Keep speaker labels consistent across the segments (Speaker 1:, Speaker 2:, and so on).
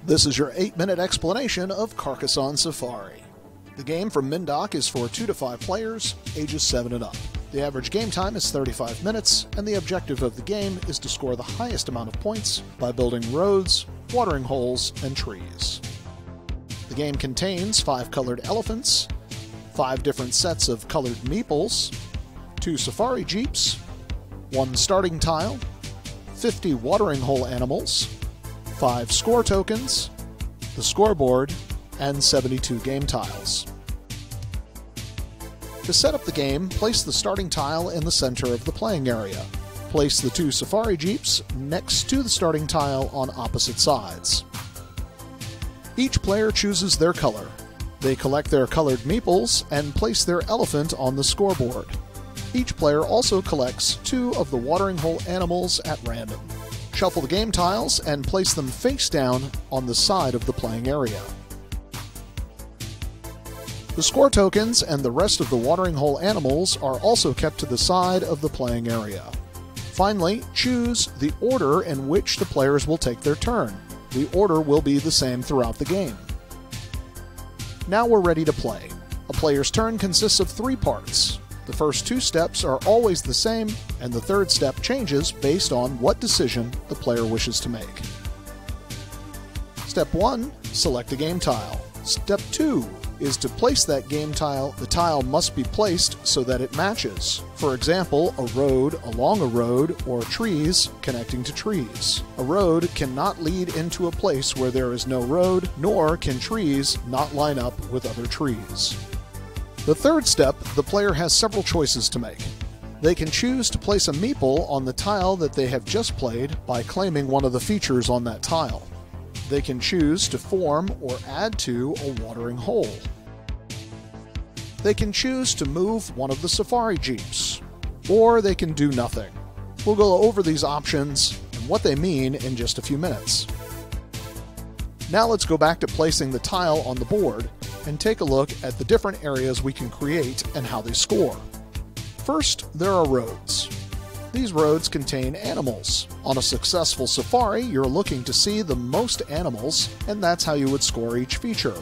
Speaker 1: This is your 8-minute explanation of Carcassonne Safari. The game from Mindoc is for 2 to 5 players, ages 7 and up. The average game time is 35 minutes, and the objective of the game is to score the highest amount of points by building roads, watering holes, and trees. The game contains 5 colored elephants, 5 different sets of colored meeples, 2 safari jeeps, 1 starting tile, 50 watering hole animals, 5 score tokens, the scoreboard, and 72 game tiles. To set up the game, place the starting tile in the center of the playing area. Place the 2 safari jeeps next to the starting tile on opposite sides. Each player chooses their color. They collect their colored meeples and place their elephant on the scoreboard. Each player also collects 2 of the watering hole animals at random. Shuffle the game tiles and place them face down on the side of the playing area. The score tokens and the rest of the watering hole animals are also kept to the side of the playing area. Finally, choose the order in which the players will take their turn. The order will be the same throughout the game. Now we're ready to play. A player's turn consists of 3 parts. The first 2 steps are always the same, and the third step changes based on what decision the player wishes to make. Step 1. Select a game tile. Step 2 is to place that game tile. The tile must be placed so that it matches. For example, a road along a road or trees connecting to trees. A road cannot lead into a place where there is no road, nor can trees not line up with other trees. The third step, the player has several choices to make. They can choose to place a meeple on the tile that they have just played by claiming one of the features on that tile. They can choose to form or add to a watering hole. They can choose to move one of the safari jeeps, or they can do nothing. We'll go over these options and what they mean in just a few minutes. Now let's go back to placing the tile on the board and take a look at the different areas we can create and how they score. First, there are roads. These roads contain animals. On a successful safari, you're looking to see the most animals, and that's how you would score each feature.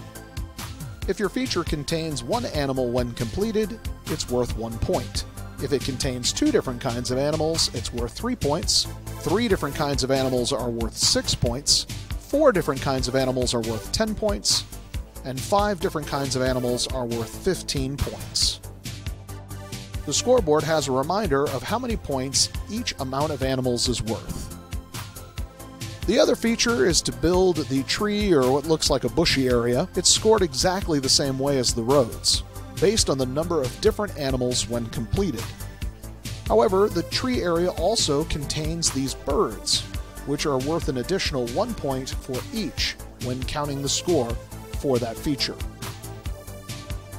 Speaker 1: If your feature contains 1 animal when completed, it's worth 1 point. If it contains 2 different kinds of animals, it's worth 3 points. 3 different kinds of animals are worth 6 points. 4 different kinds of animals are worth 10 points. And 5 different kinds of animals are worth 15 points. The scoreboard has a reminder of how many points each amount of animals is worth. The other feature is to build the tree or what looks like a bushy area. It's scored exactly the same way as the roads, based on the number of different animals when completed. However, the tree area also contains these birds, which are worth an additional 1 point for each when counting the score for that feature.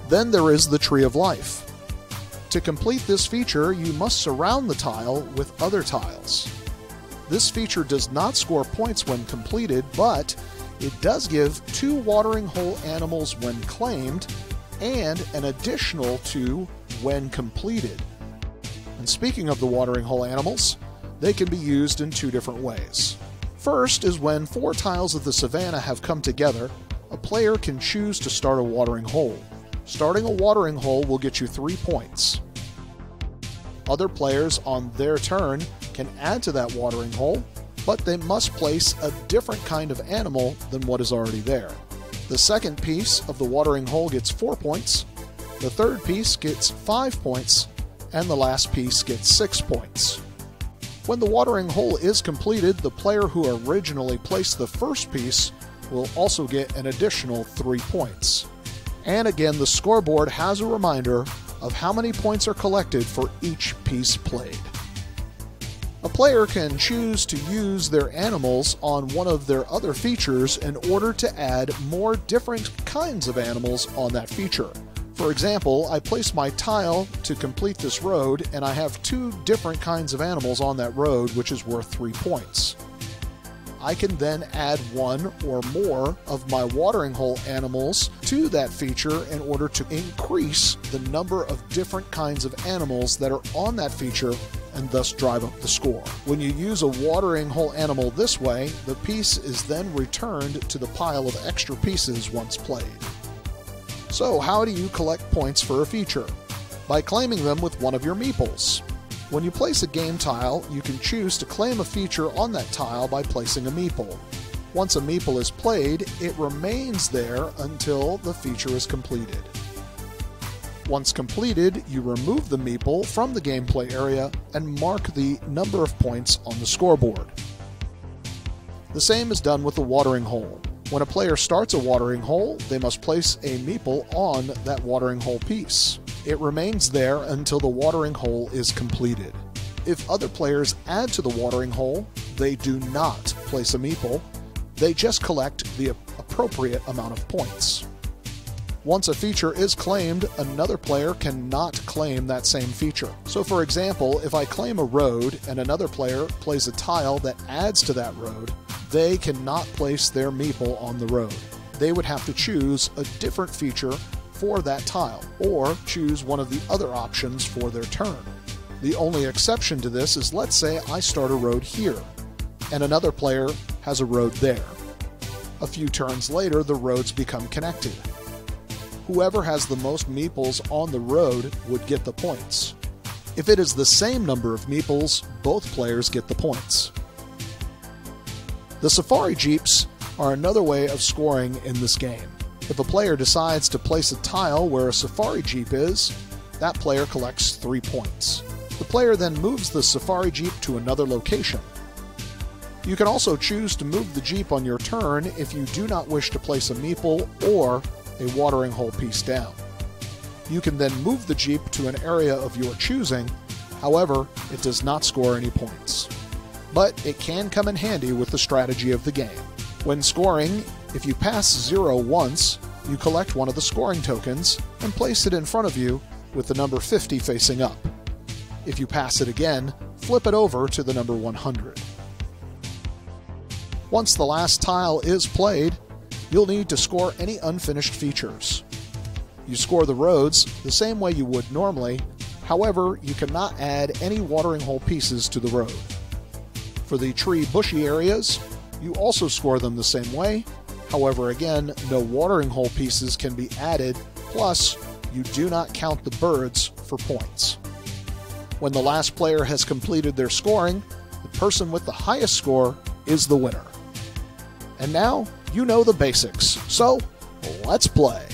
Speaker 1: Then there is the Tree of Life. To complete this feature, you must surround the tile with other tiles. This feature does not score points when completed, but it does give 2 watering hole animals when claimed and an additional 2 when completed. And speaking of the watering hole animals, they can be used in 2 different ways. First is when 4 tiles of the savanna have come together, a player can choose to start a watering hole. Starting a watering hole will get you 3 points. Other players on their turn can add to that watering hole, but they must place a different kind of animal than what is already there. The second piece of the watering hole gets 4 points, the third piece gets 5 points, and the last piece gets 6 points. When the watering hole is completed, the player who originally placed the first piece will also get an additional 3 points. And again, the scoreboard has a reminder of how many points are collected for each piece played. A player can choose to use their animals on one of their other features in order to add more different kinds of animals on that feature. For example, I place my tile to complete this road, and I have 2 different kinds of animals on that road, which is worth 3 points. I can then add 1 or more of my watering hole animals to that feature in order to increase the number of different kinds of animals that are on that feature and thus drive up the score. When you use a watering hole animal this way, the piece is then returned to the pile of extra pieces once played. So how do you collect points for a feature? By claiming them with one of your meeples. When you place a game tile, you can choose to claim a feature on that tile by placing a meeple. Once a meeple is played, it remains there until the feature is completed. Once completed, you remove the meeple from the gameplay area and mark the number of points on the scoreboard. The same is done with the watering hole. When a player starts a watering hole, they must place a meeple on that watering hole piece. It remains there until the watering hole is completed. If other players add to the watering hole, they do not place a meeple. They just collect the appropriate amount of points. Once a feature is claimed, another player cannot claim that same feature. So for example, if I claim a road and another player plays a tile that adds to that road, they cannot place their meeple on the road. They would have to choose a different feature for that tile, or choose one of the other options for their turn. The only exception to this is, let's say I start a road here, and another player has a road there. A few turns later, the roads become connected. Whoever has the most meeples on the road would get the points. If it is the same number of meeples, both players get the points. The Safari Jeeps are another way of scoring in this game. If a player decides to place a tile where a Safari Jeep is, that player collects 3 points. The player then moves the Safari Jeep to another location. You can also choose to move the Jeep on your turn if you do not wish to place a meeple or a watering hole piece down. You can then move the Jeep to an area of your choosing, however, it does not score any points. But it can come in handy with the strategy of the game. When scoring, if you pass 0 once, you collect one of the scoring tokens and place it in front of you with the number 50 facing up. If you pass it again, flip it over to the number 100. Once the last tile is played, you'll need to score any unfinished features. You score the roads the same way you would normally, however, you cannot add any watering hole pieces to the road. For the tree bushy areas, you also score them the same way, however again, no watering hole pieces can be added, plus you do not count the birds for points. When the last player has completed their scoring, the person with the highest score is the winner. And now, you know the basics, so let's play.